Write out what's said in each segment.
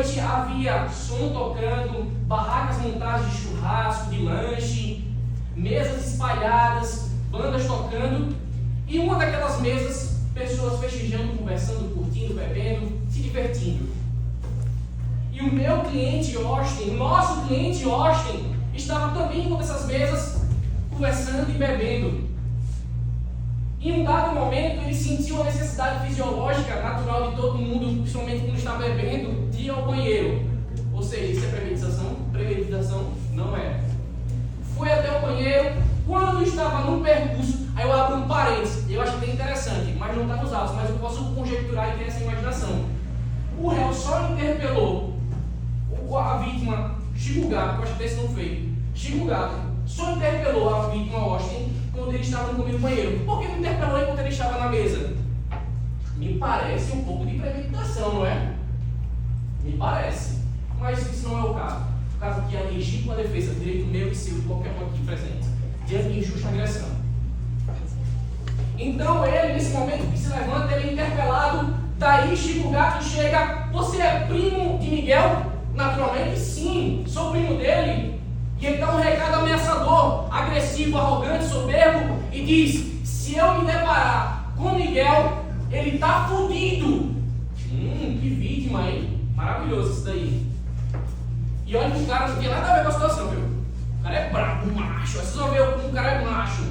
noite havia som tocando, barracas montadas de churrasco, de lanche, mesas espalhadas, bandas tocando, e uma daquelas mesas, pessoas festejando, conversando, curtindo, bebendo, se divertindo. E o meu cliente Austin, nosso cliente Austin, estava também em uma dessas mesas, conversando e bebendo. Em um dado momento, ele sentiu a necessidade fisiológica, natural de todo mundo, principalmente quando está bebendo, de ir ao banheiro. Ou seja, isso é premeditação? Premeditação não é. Foi até o banheiro, quando estava no percurso, aí eu abro um parênteses, eu acho bem interessante, mas não está nos autos, mas eu posso conjecturar e ter essa imaginação. O réu só interpelou a vítima, Chico Gato, eu acho que esse não foi, Chico Gato, só interpelou a vítima Austin quando ele estava no começo do banheiro. Por que não interpelou enquanto ele estava na mesa? Me parece um pouco de premeditação, não é? Me parece. Mas isso não é o caso. O caso aqui é a legítima defesa, direito meu e seu, de qualquer um aqui presente, diante de injusta agressão. Então ele, nesse momento que se levanta, ele é interpelado. Daí Chico Gato chega: você é primo de Miguel? Naturalmente sim, sou primo dele. E ele dá um recado ameaçador, agressivo, arrogante, soberbo, e diz: se eu me deparar com Miguel, ele tá fudido. Que vítima, hein? Maravilhoso isso daí. E olha que o cara não tem nada a ver com a situação, viu? O cara é brabo, macho. Vocês vão ver como o cara é macho.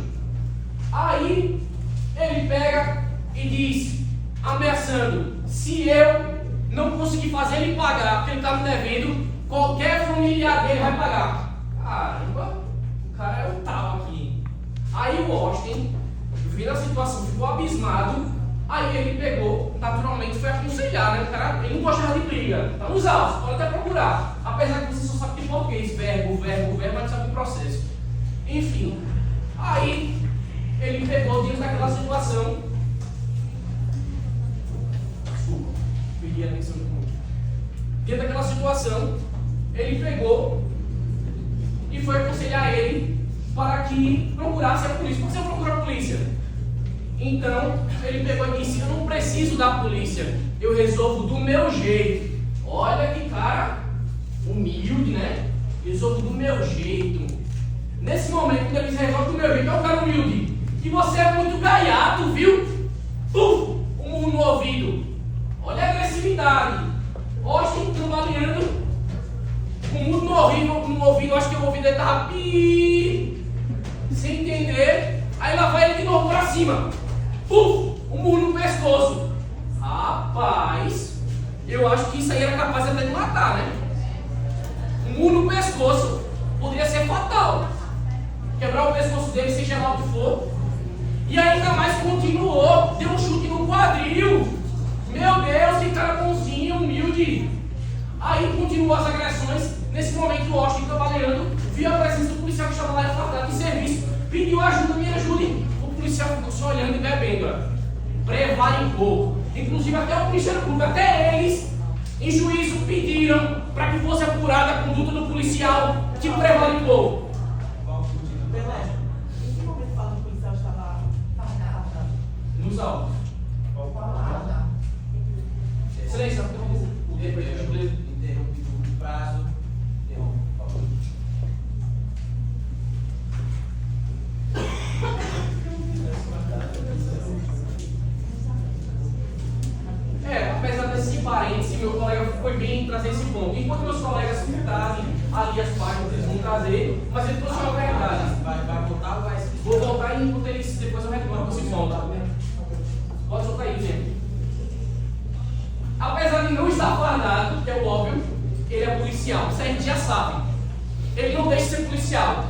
Aí ele pega e diz, ameaçando: se eu não conseguir fazer ele pagar, porque ele está me devendo, qualquer familiar dele vai pagar. Caramba, o cara é o tal aqui. Aí o Austin, vendo a situação, ficou abismado. Aí ele pegou, naturalmente foi aconselhar, né? O cara, ele não gostava de briga. Tá nos autos, pode até procurar. Apesar que você só sabe de português, verbo, mas não sabe o processo. Enfim, aí ele pegou dentro daquela situação. Desculpa, perdi a atenção do mundo. Dentro daquela situação, ele pegou e foi aconselhar ele para que procurasse a polícia. Por que você procurou a polícia? Então, ele pegou e disse: eu não preciso da polícia, eu resolvo do meu jeito. Olha que cara humilde, né? Resolvo do meu jeito. Nesse momento, quando ele diz resolve do meu jeito, é um cara humilde. E você é muito gaiato, viu? Puf! Um murro no ouvido. Olha a agressividade. Austin trabalhando com muito no ouvido. Acho que o ouvido dele estava pi, sem entender. Aí lá vai ele de novo pra cima. Puf! Um murro no pescoço. Rapaz, eu acho que isso aí era capaz até de matar, né? Um murro no pescoço poderia ser fatal. Quebrar o pescoço dele, seja lá o que for. E ainda mais continuou, deu um chute no quadril. Meu Deus, que cara bonzinho, humilde. Aí continuou as agressões. Nesse momento o Austin, trabalhando, viu a presença do policial que estava lá fardado de serviço. Pediu ajuda, me ajude. O policial ficou só olhando e bebendo. Prevaricou. Inclusive até o Ministério Público, até eles, em juízo, pediram para que fosse apurada a conduta do policial que prevaricou. Em que momento fala que o policial estava fardado? Nos autos. Excelência, o interrompido o prazo. Interrompe, por favor. Apesar desse parênteses, meu colega foi bem trazer esse ponto. Enquanto meus colegas trazem ali as páginas, eles vão trazer, mas ele trouxe uma verdade. Vai voltar ou vai? Vou voltar e enquanto eles, depois eu retorno com esse ponto. Pode soltar aí, gente. Apesar de não estar fardado, que é o óbvio, ele é policial. Isso a gente já sabe. Ele não deixa de ser policial.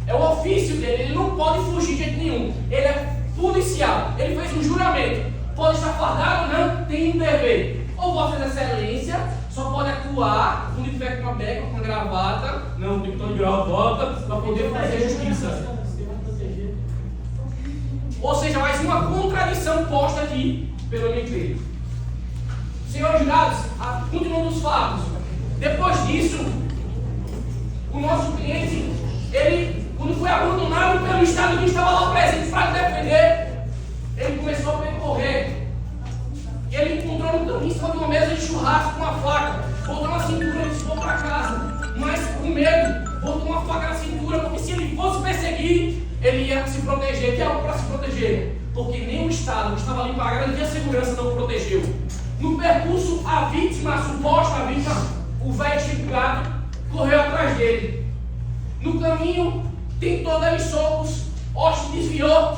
É o ofício dele, ele não pode fugir de jeito nenhum. Ele é policial. Ele fez um juramento. Pode estar fardado ou não, tem um dever. Ou Vossa Excelência só pode atuar quando tiver com uma beca, com uma gravata. Não, tem que estar de gravata para poder fazer justiça. Ou seja, mais uma contradição posta aqui pelo MP. Senhores jurados, continuando os fatos. Depois disso, o nosso cliente, ele, quando foi abandonado pelo Estado que estava lá presente para defender, ele começou a percorrer. Ele encontrou no caminho em cima de uma mesa de churrasco com uma faca, voltando assim proteger. Que é algo para se proteger? Porque nem o Estado que estava ali para garantir a segurança não o protegeu. No percurso, a vítima, a suposta vítima, o velho Chico Gato, correu atrás dele. No caminho, tentou dar-lhe socos, Austin desviou,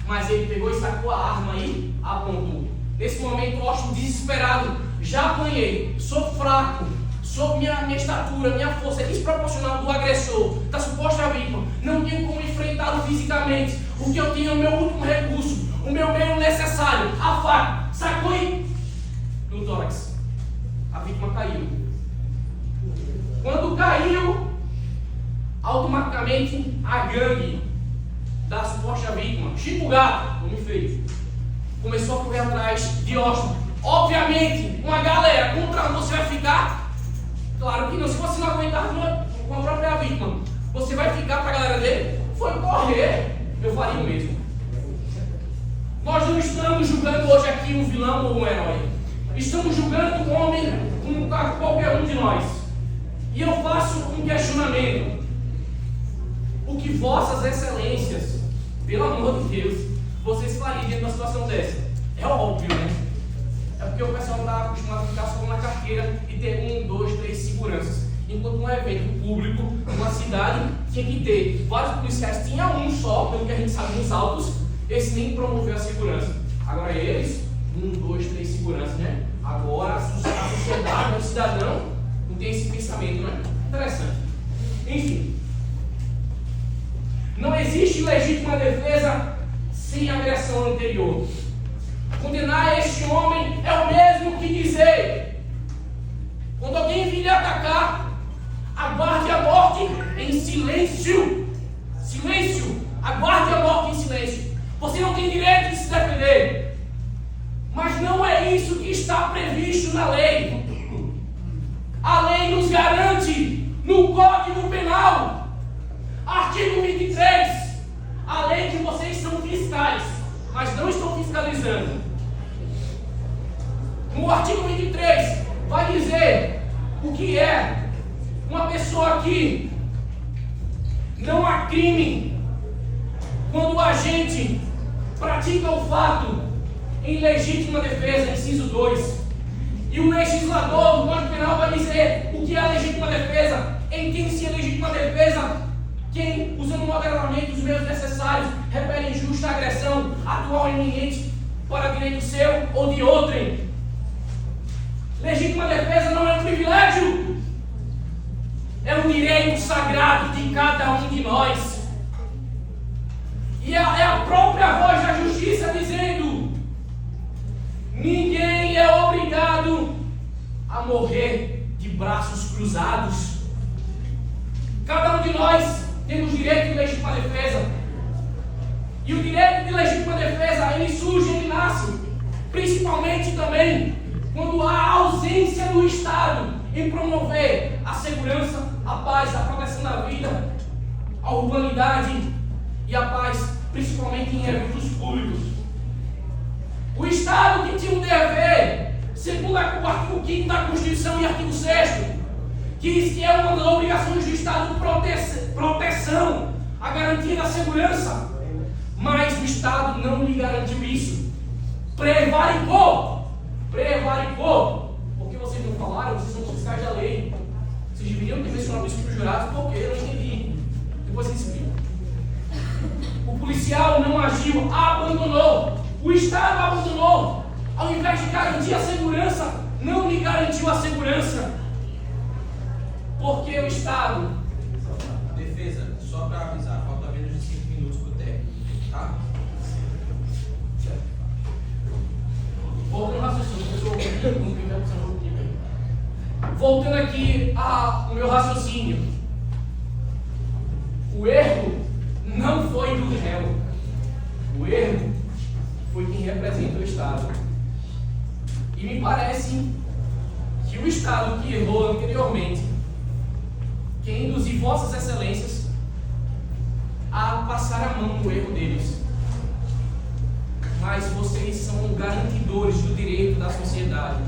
mas ele pegou e sacou a arma e apontou. Nesse momento, Austin desesperado, já apanhei, sou fraco, sou minha estatura, minha força é desproporcional do agressor, da suposta vítima, não tenho como enfrentá-lo fisicamente. O que eu tenho é o meu último recurso, o meu meio necessário, a faca. Sacou e no tórax. A vítima caiu. Quando caiu, automaticamente a gangue da suposta vítima, Chico Gato, nome feio, começou a correr atrás de Austin. Obviamente, uma galera contra você vai ficar. Claro que não, se você não aguentar com a própria vítima, você vai ficar para a galera dele. Foi correr, eu faria o mesmo. Nós não estamos julgando hoje aqui um vilão ou um herói. Estamos julgando um homem como qualquer um de nós. E eu faço um questionamento. O que vossas excelências, pelo amor de Deus, vocês fariam diante de uma situação dessa? É óbvio, né? É porque o pessoal está acostumado a ficar só na carteira e ter 1, 2, 3 seguranças. Enquanto um evento público, numa cidade, tinha que ter vários policiais, tinha um só, pelo que a gente sabe nos autos, esse nem promoveu a segurança. Agora eles, 1, 2, 3 seguranças, né? Agora a sociedade, o cidadão, não tem esse pensamento, né? Interessante. Enfim. Não existe legítima defesa sem agressão anterior. Condenar este homem é o mesmo que dizer: quando alguém vir lhe atacar, aguarde a morte em silêncio. Silêncio. Aguarde a morte em silêncio. Você não tem direito de se defender. Mas não é isso que está previsto na lei. A lei nos garante no Código Penal, artigo 23, a lei que vocês são fiscais, mas não estão fiscalizando. No artigo 23, vai dizer o que é uma pessoa que não há crime quando o agente pratica o fato em legítima defesa, inciso 2. E o legislador do Código Penal vai dizer o que é a legítima defesa, entende-se a legítima defesa quem, usando moderadamente os meios necessários, repele injusta agressão atual e iminente para direito seu ou de outrem. Legítima defesa não é um privilégio, é um direito sagrado de cada um de nós. E é a própria voz da justiça dizendo: ninguém é obrigado a morrer de braços cruzados. Cada um de nós temos direito de legítima defesa. E o direito de legítima defesa, ele surge, ele nasce, principalmente também quando há ausência do Estado em promover a segurança, a paz, a proteção da vida, a urbanidade e a paz, principalmente em eventos públicos. O Estado que tinha um dever, segundo o artigo 5º da Constituição e artigo 6º, diz que é uma das obrigações do Estado proteção, a garantia da segurança, mas o Estado não lhe garantiu isso. Prevaricou, porque vocês não falaram, vocês são fiscais da lei. Vocês deveriam ter mencionado isso para os jurados, porque eu não entendi. Depois vocês explicam. O policial não agiu, abandonou. O Estado abandonou. Ao invés de garantir a segurança, não lhe garantiu a segurança. Porque o Estado... Defesa, só para avisar, falta menos de 5 minutos para o término, tá? Voltando ao raciocínio, voltando aqui ao meu raciocínio. O erro não foi do réu. O erro foi quem representa o Estado. E me parece que o Estado que errou anteriormente, quem induziu vossas excelências a passar a mão no erro deles. Mas vocês são garantidores do direito da sociedade.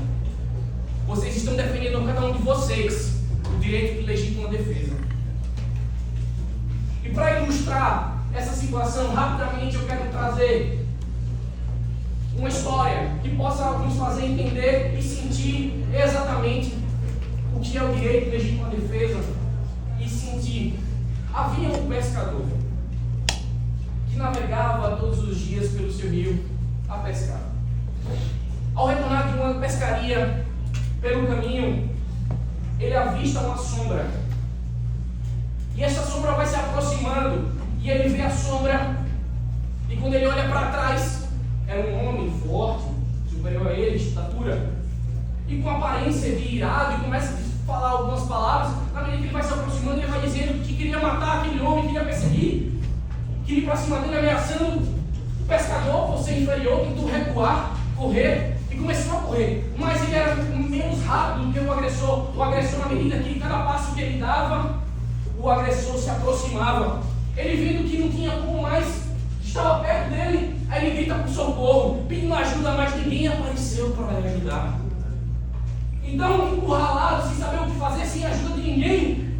Vocês estão defendendo cada um de vocês o direito de legítima defesa. E para ilustrar essa situação, rapidamente eu quero trazer uma história que possa nos fazer entender e sentir exatamente o que é o direito de legítima defesa e sentir. Havia um pescador que navegava todos os dias pelo seu rio a pescar. Ao retornar de uma pescaria pelo caminho, ele avista uma sombra. E essa sombra vai se aproximando e ele vê a sombra. E quando ele olha para trás, era um homem forte, superior a ele, de estatura, e com aparência de irado, e começa a falar algumas palavras. Na medida que ele vai se aproximando, ele vai dizendo que queria matar aquele homem, queria perseguir, queria ir para cima dele, ameaçando o pescador por ser inferior, tentou recuar, correr, e começou a correr. Mas ele era menos rápido do que o agressor. O agressor, na medida que cada passo que ele dava, o agressor se aproximava. Ele vendo que não tinha como mais, estava perto dele, aí ele grita por socorro, pedindo ajuda, mas ninguém apareceu para lhe ajudar. Então, encurralado, sem saber o que fazer, sem ajuda de ninguém,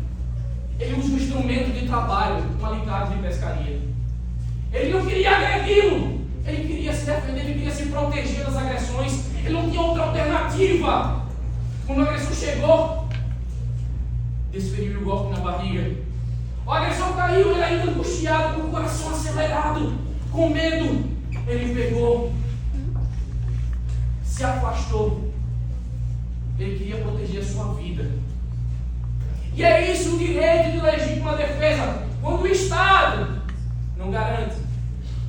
ele usa um instrumento de trabalho, um alicate de pescaria. Ele não queria agredi-lo, ele queria se defender, ele queria se proteger das agressões, ele não tinha outra alternativa. Quando o agressor chegou, desferiu o golpe na barriga. O agressor caiu, ele ainda angustiado, com o coração acelerado, com medo. Ele pegou, se afastou. Ele queria proteger a sua vida. E é isso o direito de legítima defesa. Quando o Estado não garante,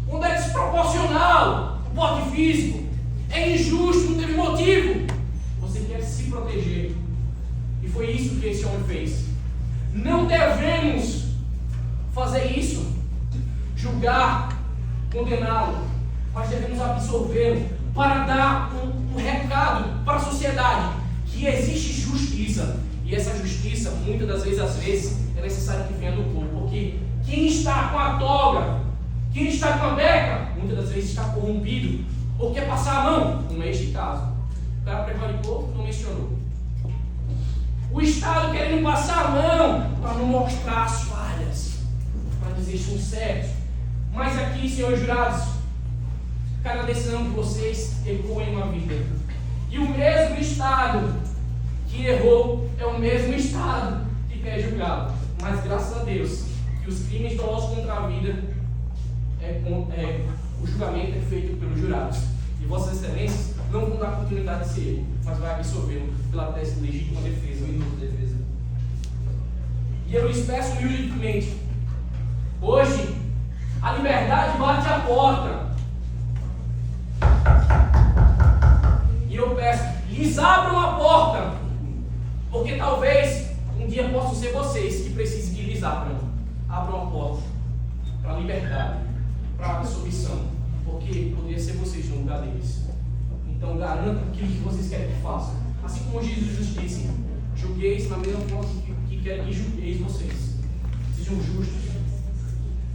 quando é desproporcional o porte físico, é injusto, não teve motivo, você quer se proteger. E foi isso que esse homem fez. Não devemos fazer isso, julgar, condená-lo, mas devemos absorvê-lo para dar um recado para a sociedade que existe justiça, e essa justiça, muitas das vezes, é necessário que venha do povo, porque quem está com a toga, quem está com a beca, muitas das vezes está corrompido, ou quer passar a mão, como é este caso. O cara prevaricou, não mencionou. O Estado querendo passar a mão para não mostrar as falhas, para dizer estão certos. Mas aqui, senhores jurados, cada decisão de vocês ecoa em uma vida. E o mesmo Estado que errou é o mesmo Estado que quer julgá-lo. Mas graças a Deus que os crimes dolosos contra a vida, o julgamento é feito pelos jurados. E vossas excelências não vão dar oportunidade de ser ele, mas vai absorvê-lo pela tese de legítima defesa. E eu lhes peço humildemente, hoje a liberdade bate a porta. E eu peço, lhes abram a porta, porque talvez um dia possam ser vocês que precisem que lhes abram a porta para a liberdade, para a absolvição, porque poderia ser vocês no lugar deles. Então garantam aquilo que vocês querem que façam. Assim como Jesus disse, julgueis na mesma forma que querem que julgueis vocês. Sejam justos.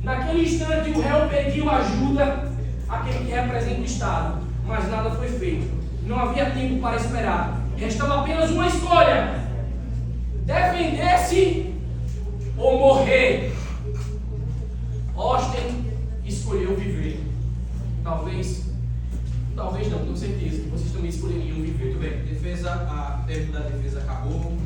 Naquele instante o réu pediu ajuda àquele que representa o Estado, mas nada foi feito. Não havia tempo para esperar. Restava apenas uma escolha: defender-se ou morrer. Austin escolheu viver. Talvez não, tenho certeza que vocês também escolheriam viver. Muito bem, o termo da defesa acabou.